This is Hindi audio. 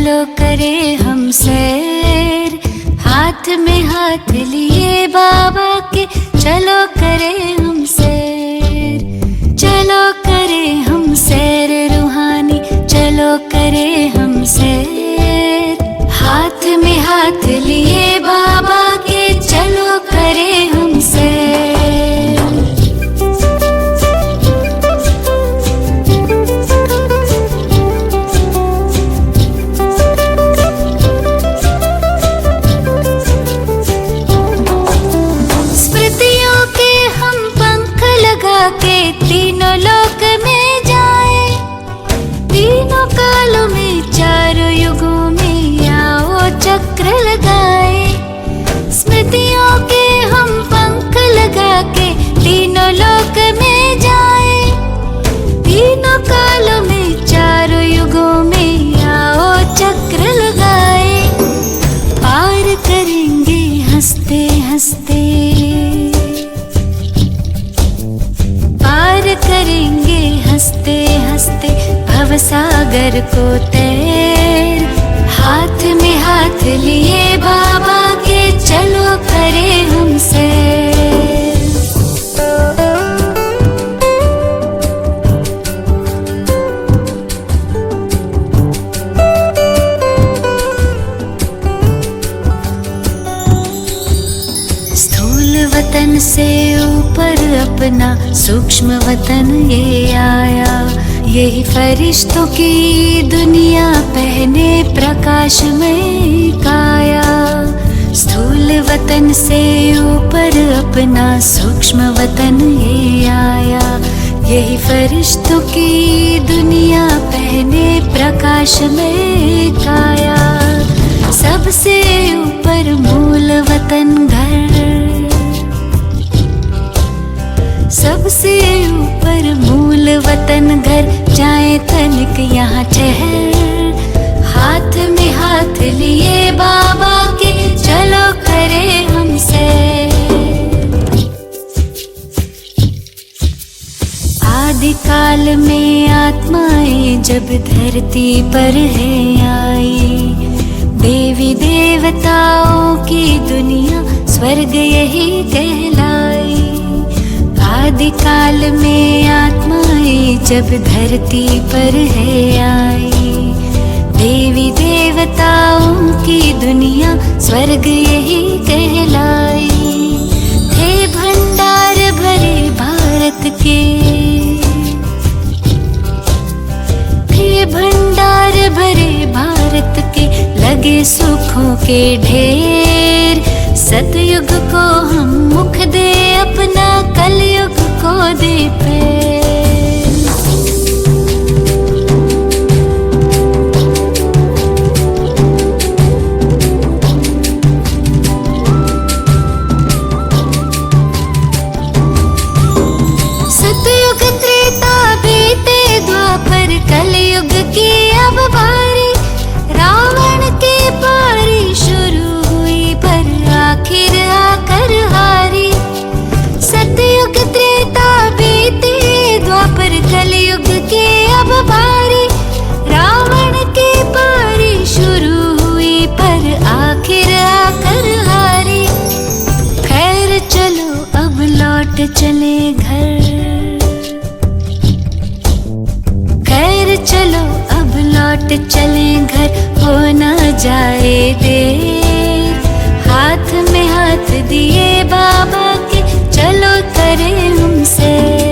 चलो करे हम सैर, हाथ में हाथ लिए बाबा के, चलो करे हम सैर। चलो करे हम सैर रूहानी, चलो करे हम सैर, हाथ में हाथ लिए बाबा के, चलो करे हम सैर। के तीनों लोक में जाए, तीनों कालों में चारों युगों में आओ चक्र लगाए। स्मृतियों के हम पंख लगा के तीनों लोक में जाए, तीनों कालों में चारों युगों में आओ चक्र लगाए। पार करेंगे हंसते हंसते, पार करेंगे हंसते हंसते भवसागर को तैर। हाथ में हाथ लिए बाबा के, चलो करे हम सैर। स्थूल वतन से ऊपर अपना सूक्ष्म वतन ये आया, यही फरिश्तों की दुनिया पहने प्रकाश में काया। स्थूल वतन से ऊपर अपना सूक्ष्म वतन ये आया, यही फरिश्तों की दुनिया पहने प्रकाश में काया। सबसे ऊपर मूल वतन घर, सबसे ऊपर मूल वतन घर, जाए तनिक यहाँ ठहर। हाथ में हाथ लिए बाबा के, चलो करे हम सैर। आदिकाल में आत्माएं जब धरती पर है आई, देवी देवताओं की दुनिया स्वर्ग यही कहलाई। आदिकाल में आत्माएं जब धरती पर है आई, देवी देवताओं की दुनिया स्वर्ग यही कहलाई। थे भंडार भरे भारत के, थे भंडार भरे भारत के, लगे सुखों के ढेर। सतयुग को हम मुख दे अपना, कलयुग को दे पैर। सतयुग त्रेता बीते द्वापर, कलयुग की अब बारी। रावण के पारी शुरू हुई पर आखिर आकर हारी। सतयुग त्रेता बीते द्वापर, कलयुग के अब बारी। रावण के पारी शुरू हुई पर आखिर आकर हारी। खैर चलो अब लौट चले घर, खैर चलो अब लौट चले घर, हो न जाए देर। हाथ में हाथ दिए बाबा के, चलो करे हम सैर।